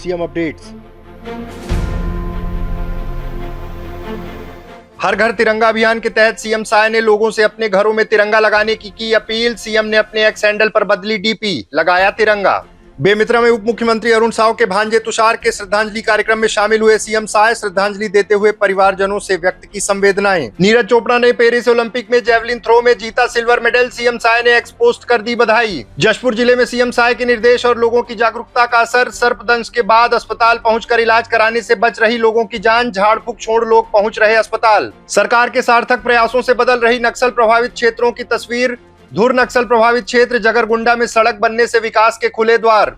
CM updates. हर घर तिरंगा अभियान के तहत सीएम साय ने लोगों से अपने घरों में तिरंगा लगाने की अपील। सीएम ने अपने एक्स हैंडल पर बदली डीपी, लगाया तिरंगा। बेमित्रा में उप मुख्यमंत्री अरुण साव के भांजे तुषार के श्रद्धांजलि कार्यक्रम में शामिल हुए सीएम साय। श्रद्धांजलि देते हुए परिवारजनों से व्यक्त की संवेदनाएं। नीरज चोपड़ा ने पेरिस ओलंपिक में जेवलिन थ्रो में जीता सिल्वर मेडल। सीएम साय ने एक्स पोस्ट कर दी बधाई। जशपुर जिले में सीएम साय के निर्देश और लोगों की जागरूकता का असर। सर्पदंश के बाद अस्पताल पहुंचकर इलाज कराने से बच रही लोगों की जान। झाड़ फूक छोड़ लोग पहुंच रहे अस्पताल। सरकार के सार्थक प्रयासों से बदल रही नक्सल प्रभावित क्षेत्रों की तस्वीर। धुर नक्सल प्रभावित क्षेत्र जगरगुंडा में सड़क बनने से विकास के खुले द्वार।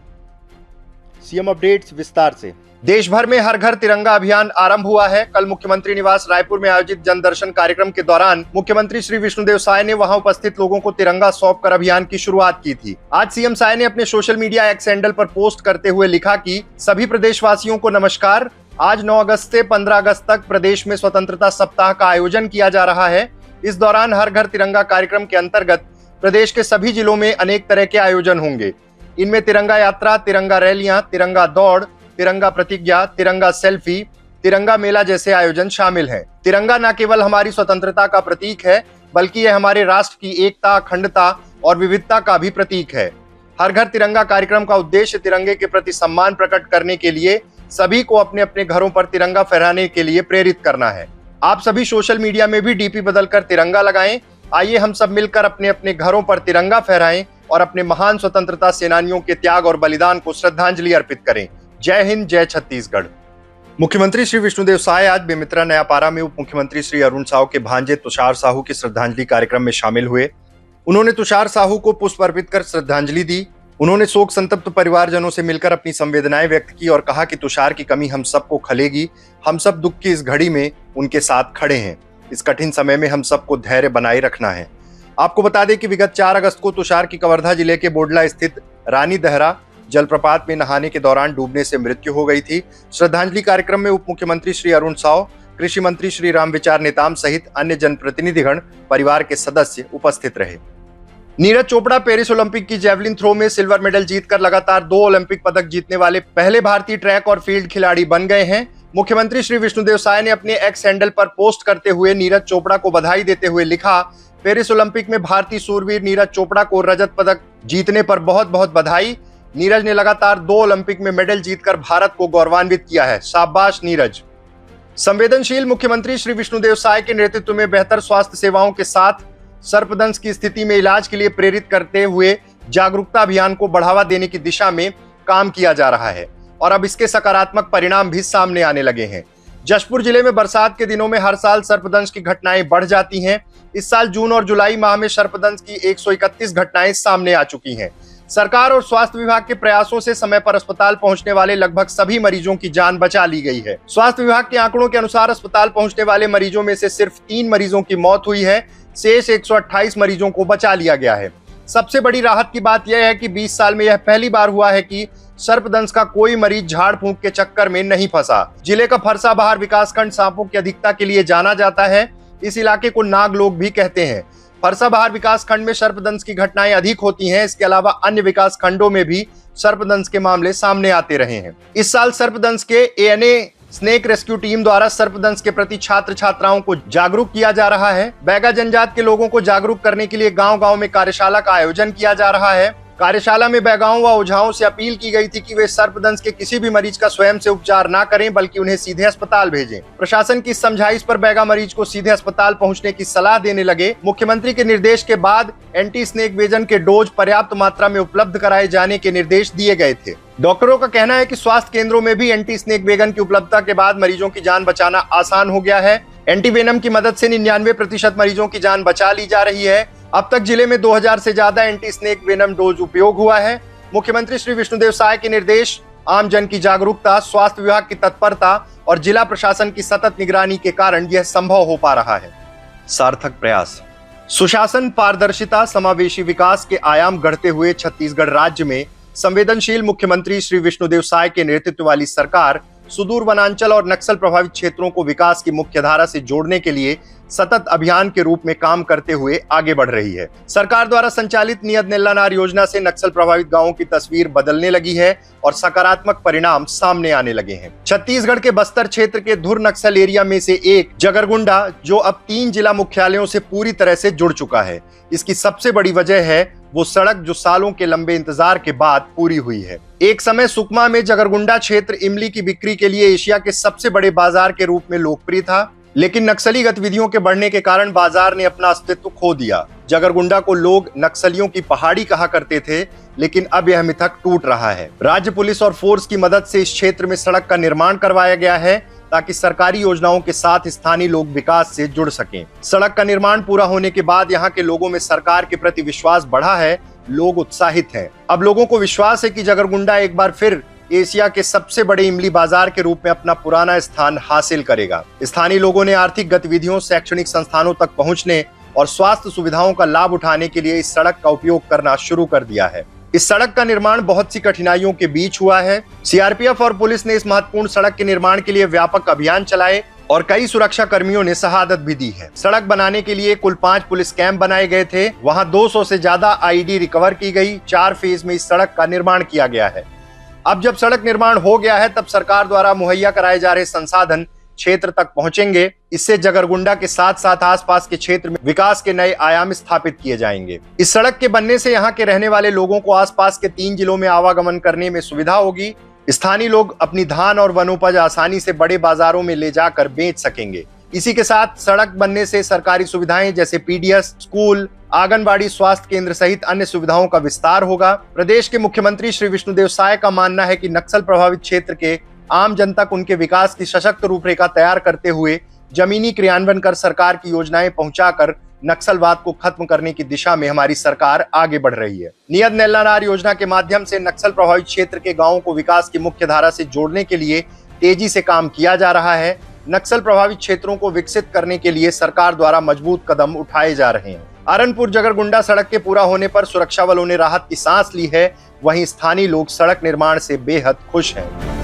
सीएम अपडेट्स विस्तार से। देश भर में हर घर तिरंगा अभियान आरंभ हुआ है। कल मुख्यमंत्री निवास रायपुर में आयोजित जनदर्शन कार्यक्रम के दौरान मुख्यमंत्री श्री विष्णुदेव साय ने वहां उपस्थित लोगों को तिरंगा सौंपकर अभियान की शुरुआत की थी। आज सीएम साय ने अपने सोशल मीडिया एक्स हैंडल पर पोस्ट करते हुए लिखा कि सभी प्रदेशवासियों को नमस्कार। आज 9 अगस्त से 15 अगस्त तक प्रदेश में स्वतंत्रता सप्ताह का आयोजन किया जा रहा है। इस दौरान हर घर तिरंगा कार्यक्रम के अंतर्गत प्रदेश के सभी जिलों में अनेक तरह के आयोजन होंगे। इनमें तिरंगा यात्रा, तिरंगा रैलियां, तिरंगा दौड़, तिरंगा प्रतिज्ञा, तिरंगा सेल्फी, तिरंगा मेला जैसे आयोजन शामिल हैं। तिरंगा न केवल हमारी स्वतंत्रता का प्रतीक है, बल्कि यह हमारे राष्ट्र की एकता, अखंडता और विविधता का भी प्रतीक है। हर घर तिरंगा कार्यक्रम का उद्देश्य तिरंगे के प्रति सम्मान प्रकट करने के लिए सभी को अपने अपने घरों पर तिरंगा फहराने के लिए प्रेरित करना है। आप सभी सोशल मीडिया में भी डीपी बदलकर तिरंगा लगाएं। आइए हम सब मिलकर अपने अपने घरों पर तिरंगा फहराएं और अपने महान स्वतंत्रता सेनानियों के त्याग और बलिदान को श्रद्धांजलि अर्पित करें। जय हिंद, जय छत्तीसगढ़। मुख्यमंत्री श्री विष्णुदेव साय आज बेमित्रा नयापारा में उप मुख्यमंत्री श्री अरुण साव के भांजे तुषार साहू के श्रद्धांजलि कार्यक्रम में शामिल हुए। उन्होंने तुषार साहू को पुष्प अर्पित कर श्रद्धांजलि दी। उन्होंने शोक संतप्त परिवारजनों से मिलकर अपनी संवेदनाएं व्यक्त की और कहा कि तुषार की कमी हम सबको खलेगी। हम सब दुख की इस घड़ी में उनके साथ खड़े हैं। इस कठिन समय में हम सबको धैर्य बनाए रखना है। आपको बता दें कि विगत 4 अगस्त को तुषार की कवर्धा जिले के बोडला स्थित रानी दहरा जलप्रपात में नहाने के दौरान डूबने से मृत्यु हो गई थी। श्रद्धांजलि कार्यक्रम में उप मुख्यमंत्री श्री अरुण साव, कृषि मंत्री श्री रामविचार नेताम सहित अन्य जनप्रतिनिधिगण, परिवार के सदस्य उपस्थित रहे। नीरज चोपड़ा पेरिस ओलंपिक की जेवलिन थ्रो में सिल्वर मेडल जीतकर लगातार 2 ओलंपिक पदक जीतने वाले पहले भारतीय ट्रैक और फील्ड खिलाड़ी बन गए हैं। मुख्यमंत्री श्री विष्णुदेव साय ने अपने एक्स हैंडल पर पोस्ट करते हुए नीरज चोपड़ा को बधाई देते हुए लिखा, पेरिस ओलंपिक में भारतीय सूरवीर नीरज चोपड़ा को रजत पदक जीतने पर बहुत बहुत बधाई। नीरज ने लगातार 2 ओलंपिक में मेडल जीतकर भारत को गौरवान्वित किया है। शाबाश नीरज। संवेदनशील मुख्यमंत्री श्री विष्णुदेव साय के नेतृत्व में बेहतर स्वास्थ्य सेवाओं के साथ सर्पदंश की स्थिति में इलाज के लिए प्रेरित करते हुए जागरूकता अभियान को बढ़ावा देने की दिशा में काम किया जा रहा है और अब इसके सकारात्मक परिणाम भी सामने आने लगे हैं। जशपुर जिले में बरसात के दिनों में हर साल सर्पदंश की घटनाएं बढ़ जाती हैं। इस साल जून और जुलाई माह में सर्पदंश की 131 घटनाएं सामने आ चुकी हैं। सरकार और स्वास्थ्य विभाग के प्रयासों से समय पर अस्पताल पहुंचने वाले लगभग सभी मरीजों की जान बचा ली गई है। स्वास्थ्य विभाग के आंकड़ों के अनुसार अस्पताल पहुंचने वाले मरीजों में से सिर्फ 3 मरीजों की मौत हुई है। शेष 128 मरीजों को बचा लिया गया है। सबसे बड़ी राहत की बात यह है कि 20 साल में यह पहली बार हुआ है कि सर्पदंश का कोई मरीज झाड़ फूंक के चक्कर में नहीं फंसा। जिले का फरसाबहार विकासखंड सांपों की अधिकता के लिए जाना जाता है। इस इलाके को नागलोक भी कहते हैं। फरसाबहार विकासखंड में सर्पदंश की घटनाएं अधिक होती हैं। इसके अलावा अन्य विकासखंडों में भी सर्पदंश के मामले सामने आते रहे हैं। इस साल सर्पदंश के एएनए स्नेक रेस्क्यू टीम द्वारा सर्पदंश के प्रति छात्र छात्राओं को जागरूक किया जा रहा है। बैगा जनजाति के लोगों को जागरूक करने के लिए गांव-गांव में कार्यशाला का आयोजन किया जा रहा है। कार्यशाला में बैगाओं व ओझाओं से अपील की गई थी कि वे सर्पदंश के किसी भी मरीज का स्वयं से उपचार ना करें, बल्कि उन्हें सीधे अस्पताल भेजें। प्रशासन की समझाइश पर बैगा मरीज को सीधे अस्पताल पहुंचने की सलाह देने लगे। मुख्यमंत्री के निर्देश के बाद एंटी स्नेक वेजन के डोज पर्याप्त मात्रा में उपलब्ध कराए जाने के निर्देश दिए गए थे। डॉक्टरों का कहना है कि स्वास्थ्य केंद्रों में भी एंटी स्नेक वेगन की उपलब्धता के बाद मरीजों की जान बचाना आसान हो गया है। एंटीवेनम की मदद से 99% मरीजों की जान बचा ली जा रही है। अब तक जिले में 2000 से ज्यादा एंटी स्नेक वेनम डोज उपयोग हुआ है। मुख्यमंत्री श्री विष्णुदेव साय के निर्देश, आम जन की जागरूकता, स्वास्थ्य विभाग की तत्परता और जिला प्रशासन की सतत निगरानी के कारण यह संभव हो पा रहा है। सार्थक प्रयास। सुशासन, पारदर्शिता, समावेशी विकास के आयाम गढ़ते हुए छत्तीसगढ़ राज्य में संवेदनशील मुख्यमंत्री श्री विष्णुदेव साय के नेतृत्व वाली सरकार सुदूर वनांचल और नक्सल प्रभावित क्षेत्रों को विकास की मुख्य धारा से जोड़ने के लिए सतत अभियान के रूप में काम करते हुए आगे बढ़ रही है। सरकार द्वारा संचालित नियत नेल्लानार योजना से नक्सल प्रभावित गांवों की तस्वीर बदलने लगी है और सकारात्मक परिणाम सामने आने लगे हैं। छत्तीसगढ़ के बस्तर क्षेत्र के धुर नक्सल एरिया में से एक जगरगुंडा, जो अब 3 जिला मुख्यालयों से पूरी तरह से जुड़ चुका है। इसकी सबसे बड़ी वजह है वो सड़क जो सालों के लंबे इंतजार के बाद पूरी हुई है। एक समय सुकमा में जगरगुंडा क्षेत्र इमली की बिक्री के लिए एशिया के सबसे बड़े बाजार के रूप में लोकप्रिय था, लेकिन नक्सली गतिविधियों के बढ़ने के कारण बाजार ने अपना अस्तित्व खो दिया। जगरगुंडा को लोग नक्सलियों की पहाड़ी कहा करते थे, लेकिन अब यह मिथक टूट रहा है। राज्य पुलिस और फोर्स की मदद से इस क्षेत्र में सड़क का निर्माण करवाया गया है ताकि सरकारी योजनाओं के साथ स्थानीय लोग विकास से जुड़ सकें। सड़क का निर्माण पूरा होने के बाद यहाँ के लोगों में सरकार के प्रति विश्वास बढ़ा है, लोग उत्साहित हैं। अब लोगों को विश्वास है कि जगरगुंडा एक बार फिर एशिया के सबसे बड़े इमली बाजार के रूप में अपना पुराना स्थान हासिल करेगा। स्थानीय लोगों ने आर्थिक गतिविधियों, शैक्षणिक संस्थानों तक पहुंचने और स्वास्थ्य सुविधाओं का लाभ उठाने के लिए इस सड़क का उपयोग करना शुरू कर दिया है। इस सड़क का निर्माण बहुत सी कठिनाइयों के बीच हुआ है। सीआरपीएफ और पुलिस ने इस महत्वपूर्ण सड़क के निर्माण के लिए व्यापक अभियान चलाए और कई सुरक्षा कर्मियों ने शहादत भी दी है। सड़क बनाने के लिए कुल 5 पुलिस कैंप बनाए गए थे। वहां 200 से ज्यादा आईडी रिकवर की गई। 4 फेज में इस सड़क का निर्माण किया गया है। अब जब सड़क निर्माण हो गया है, तब सरकार द्वारा मुहैया कराए जा रहे संसाधन क्षेत्र तक पहुंचेंगे। इससे जगरगुंडा के साथ साथ आसपास के क्षेत्र में विकास के नए आयाम स्थापित किए जाएंगे। इस सड़क के बनने से यहाँ के रहने वाले लोगों को आसपास के 3 जिलों में आवागमन करने में सुविधा होगी। स्थानीय लोग अपनी धान और वनोपज आसानी से बड़े बाजारों में ले जाकर बेच सकेंगे। इसी के साथ सड़क बनने से सरकारी सुविधाएं जैसे पीडीएस, स्कूल, आंगनबाड़ी, स्वास्थ्य केंद्र सहित अन्य सुविधाओं का विस्तार होगा। प्रदेश के मुख्यमंत्री श्री विष्णुदेव साय का मानना है कि नक्सल प्रभावित क्षेत्र के आम जनता तक उनके विकास की सशक्त रूपरेखा तैयार करते हुए जमीनी क्रियान्वयन कर सरकार की योजनाएं पहुंचाकर नक्सलवाद को खत्म करने की दिशा में हमारी सरकार आगे बढ़ रही है। नियत नेल्लानार योजना के माध्यम से नक्सल प्रभावित क्षेत्र के गांवों को विकास की मुख्य धारा से जोड़ने के लिए तेजी से काम किया जा रहा है। नक्सल प्रभावित क्षेत्रों को विकसित करने के लिए सरकार द्वारा मजबूत कदम उठाए जा रहे हैं। अरनपुर जगरगुंडा सड़क के पूरा होने पर सुरक्षा बलों ने राहत की सांस ली है, वहीं स्थानीय लोग सड़क निर्माण से बेहद खुश हैं।